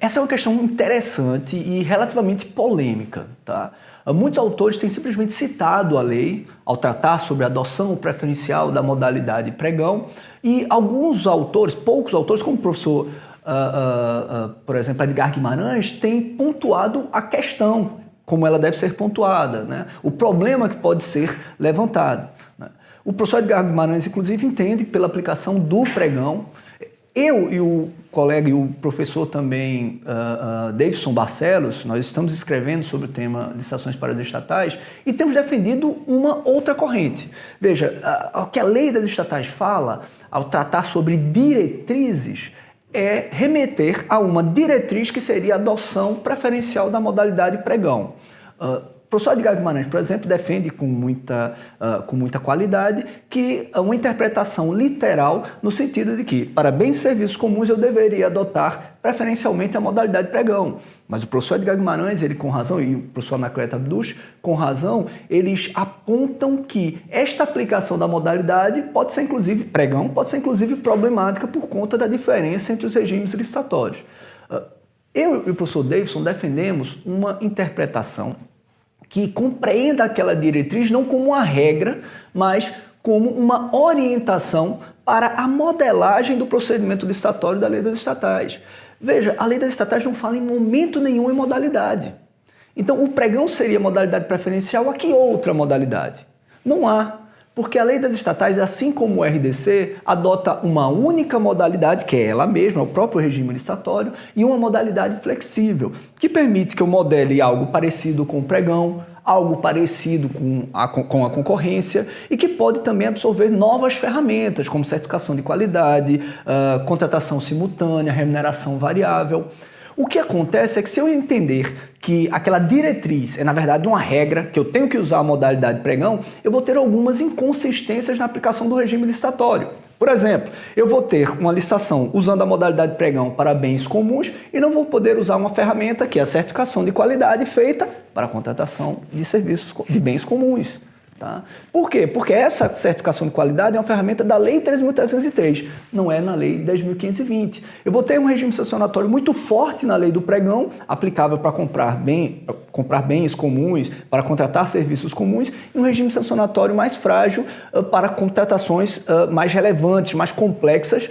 Essa é uma questão interessante e relativamente polêmica, tá? Muitos autores têm simplesmente citado a lei ao tratar sobre a adoção preferencial da modalidade pregão e alguns autores, poucos autores, como o professor, por exemplo, Edgar Guimarães, têm pontuado a questão, como ela deve ser pontuada, né? O problema que pode ser levantado, né? O professor Edgar Guimarães, inclusive, entende pela aplicação do pregão. Eu e o colega e o professor também, Davidson Barcelos, nós estamos escrevendo sobre o tema licitações paraestatais e temos defendido uma outra corrente. Veja, o que a lei das estatais fala, ao tratar sobre diretrizes, é remeter a uma diretriz que seria a adoção preferencial da modalidade pregão. O professor Edgar Guimarães, por exemplo, defende com muita qualidade que uma interpretação literal no sentido de que, para bens e serviços comuns, eu deveria adotar preferencialmente a modalidade pregão. Mas o professor Edgar Guimarães, ele com razão, e o professor Anacleto Abduch, com razão, eles apontam que esta aplicação da modalidade pode ser, inclusive, pregão, pode ser, inclusive, problemática por conta da diferença entre os regimes licitatórios. Eu e o professor Davidson defendemos uma interpretação que compreenda aquela diretriz não como uma regra, mas como uma orientação para a modelagem do procedimento licitatório da lei das estatais. Veja, a lei das estatais não fala em momento nenhum em modalidade. Então, o pregão seria modalidade preferencial, a que outra modalidade? Não há, porque a lei das estatais, assim como o RDC, adota uma única modalidade, que é ela mesma, o próprio regime licitatório, e uma modalidade flexível, que permite que eu modele algo parecido com o pregão, algo parecido com a concorrência e que pode também absorver novas ferramentas, como certificação de qualidade, contratação simultânea, remuneração variável. O que acontece é que se eu entender que aquela diretriz é, na verdade, uma regra, que eu tenho que usar a modalidade pregão, eu vou ter algumas inconsistências na aplicação do regime licitatório. Por exemplo, eu vou ter uma licitação usando a modalidade pregão para bens comuns e não vou poder usar uma ferramenta que é a certificação de qualidade feita para a contratação de serviços de bens comuns. Tá? Por quê? Porque essa certificação de qualidade é uma ferramenta da Lei 13.303, não é na Lei 10.520. Eu vou ter um regime sancionatório muito forte na Lei do Pregão, aplicável para comprar bens comuns, para contratar serviços comuns, e um regime sancionatório mais frágil para contratações mais relevantes, mais complexas,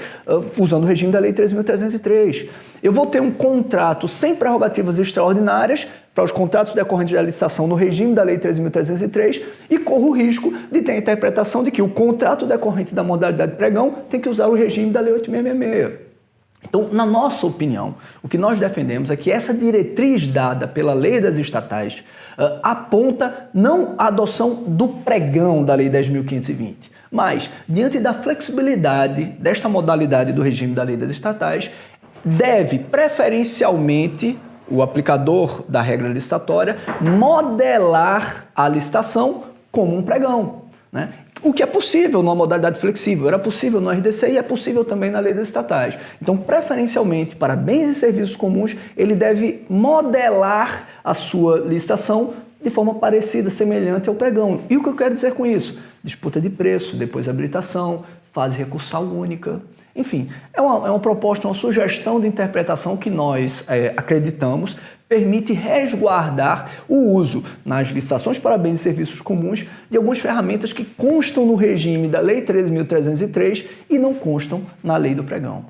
usando o regime da Lei 13.303. Eu vou ter um contrato sem prerrogativas extraordinárias para os contratos decorrentes da licitação no regime da Lei 13.303 e corro o risco de ter a interpretação de que o contrato decorrente da modalidade pregão tem que usar o regime da Lei 8.666. Então, na nossa opinião, o que nós defendemos é que essa diretriz dada pela lei das estatais aponta não a adoção do pregão da Lei 10.520, mas, diante da flexibilidade desta modalidade do regime da lei das estatais, deve preferencialmente o aplicador da regra licitatória modelar a licitação como um pregão, né? O que é possível numa modalidade flexível, era possível no RDC e é possível também na lei das estatais. Então, preferencialmente, para bens e serviços comuns, ele deve modelar a sua licitação de forma parecida, semelhante ao pregão. E o que eu quero dizer com isso? Disputa de preço, depois habilitação, fase recursal única. Enfim, é uma proposta, uma sugestão de interpretação que nós acreditamos permite resguardar o uso nas licitações para bens e serviços comuns de algumas ferramentas que constam no regime da Lei 13.303 e não constam na Lei do Pregão.